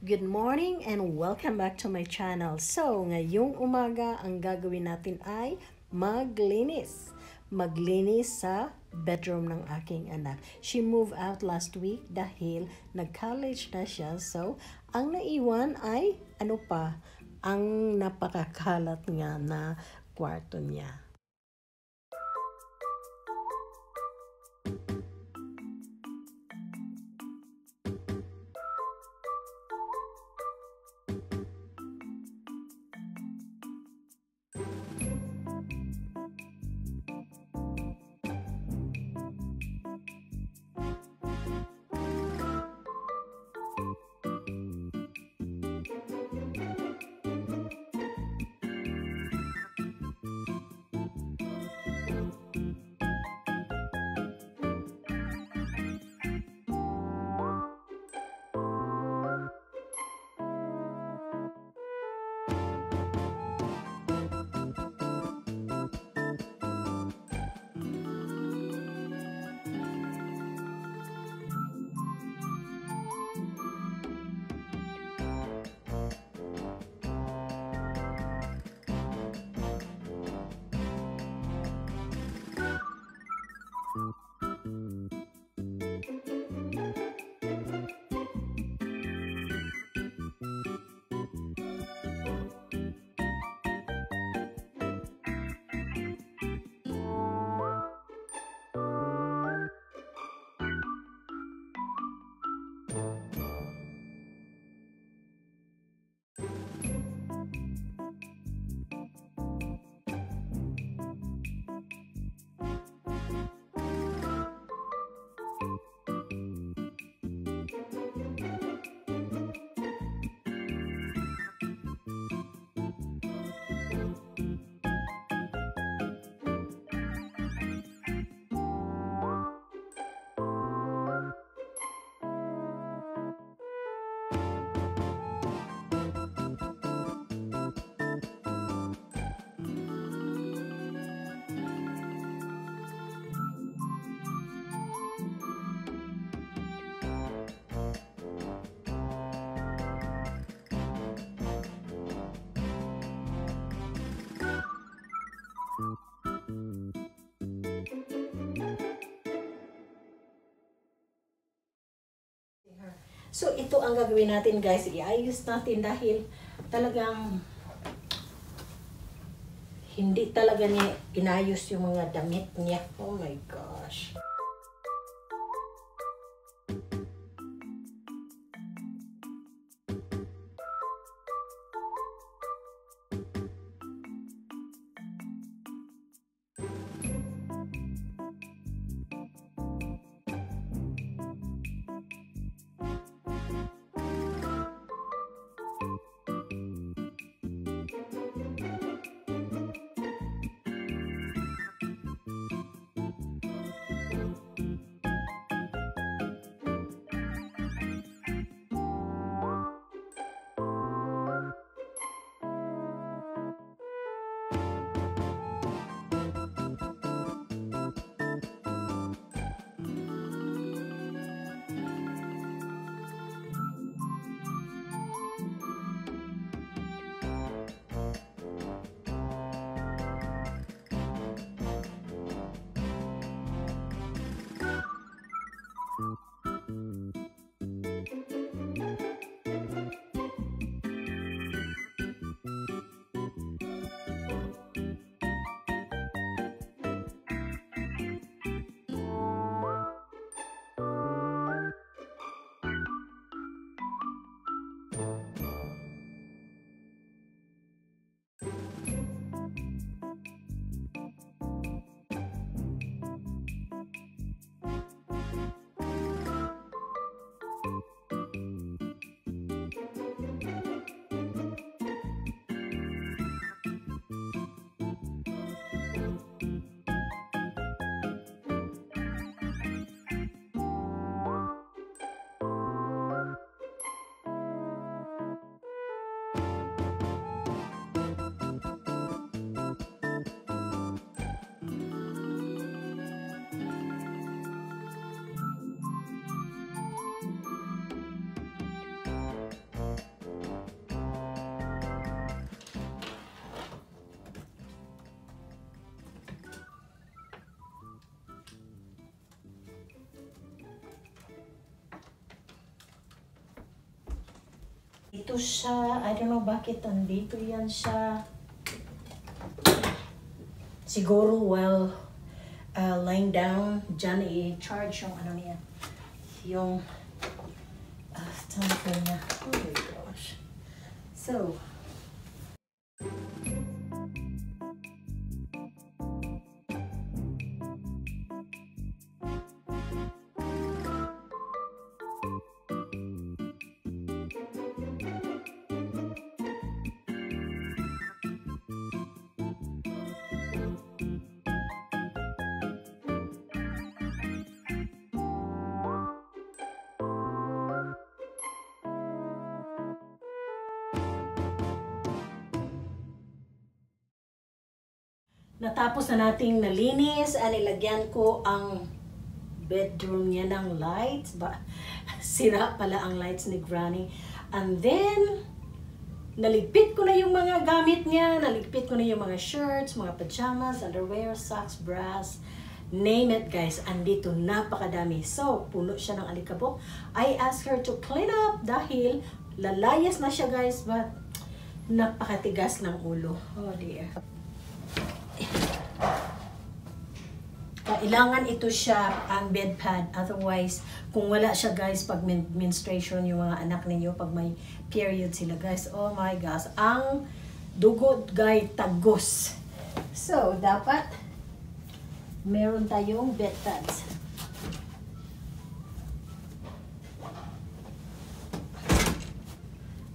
Good morning and welcome back to my channel. So, ngayong umaga, ang gagawin natin ay maglinis. Maglinis sa bedroom ng aking anak. She moved out last week dahil nag-college na siya. So, ang naiwan ay ang napakakalat nga na kwarto niya. So, ito ang gagawin natin guys. Iayos natin dahil talagang hindi talaga niya inayos yung mga damit niya. Oh my gosh. Ito siya, I don't know bakit andito yan siya. Siguro while lying down, dyan i-charge yung ano niya. Yung temper niya. Oh my gosh. So, natapos na nating nalinis, nilagyan ko ang bedroom niya ng lights. Sira pala ang lights ni Granny. And then, naligpit ko na yung mga gamit niya. Naligpit ko na yung mga shirts, mga pajamas, underwear, socks, bras. Name it, guys. Andito, napakadami. So, puno siya ng alikabok. I asked her to clean up dahil lalayas na siya, guys. But, napakatigas ng ulo. Oh, dear. Kailangan ito siya ang bed pad. Otherwise, kung wala siya guys, pag menstruation yung mga anak ninyo, pag may period sila guys, oh my gosh, ang dugo guys, tagos. So, dapat meron tayong bed pads.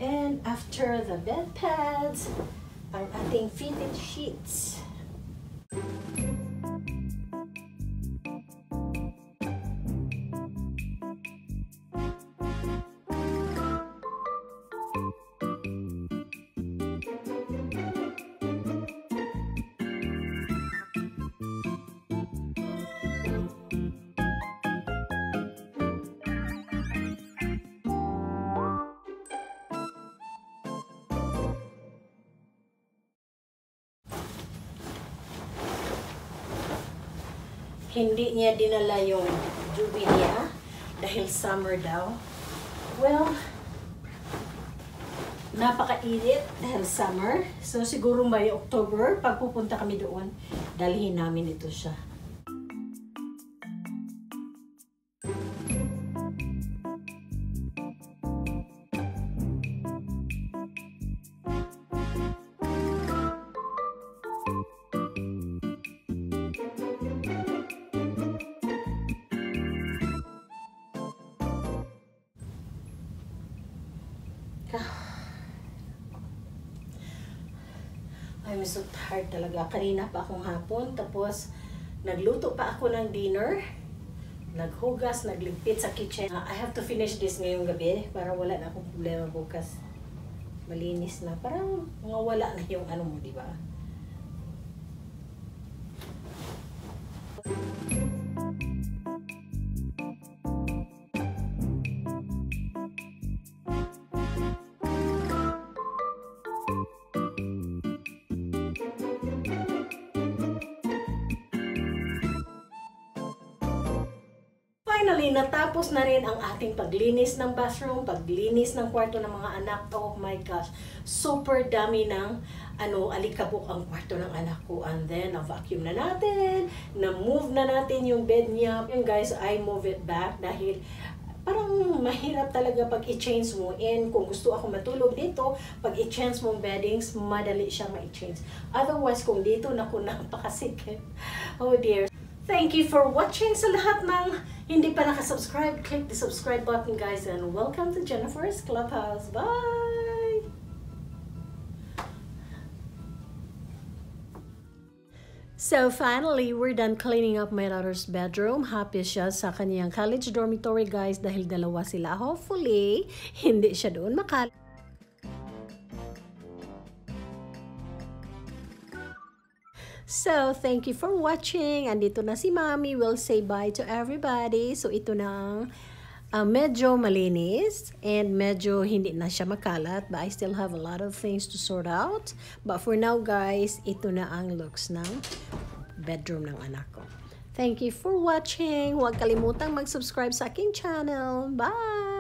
And after the bed pads, ang ating fitted sheets. Hindi niya dinala yung jubi niya dahil summer daw. Well, napakainit dahil summer. So siguro by October, pag pupunta kami doon, dalhin namin ito siya. I'm so tired talaga. Kanina pa akong hapon, tapos nagluto pa ako ng dinner, naghugas, nagligpit sa kitchen. I have to finish this ngayong gabi para wala na akong problema bukas. Malinis na. Parang wala na yung ano mo, di ba? Finally, natapos na rin ang ating paglinis ng bathroom, paglinis ng kwarto ng mga anak. Oh my gosh, super dami ng alikabok ang kwarto ng anak ko. And then, na-vacuum na natin, na-move na natin yung bed niya. Yung guys, I move it back dahil parang mahirap talaga pag i-change mo. And kung gusto ako matulog dito, pag i-change mong beddings, madali siyang ma-change. Otherwise, kung dito, naku, napakasikip. Oh dear. Thank you for watching sa lahat ng hindi pa nakasubscribe. Click the subscribe button, guys, and welcome to Jennifer's Clubhouse. Bye! So finally, we're done cleaning up my daughter's bedroom. Happy siya sa kanyang college dormitory, guys, dahil dalawa sila. Hopefully, hindi siya doon makal. So, thank you for watching. Andito na si Mommy. We'll say bye to everybody. So, ito na ang medyo malinis and medyo hindi na siya makalat. But I still have a lot of things to sort out. But for now, guys, ito na ang looks ng bedroom ng anak ko. Thank you for watching. Huwag kalimutang mag-subscribe sa aking channel. Bye!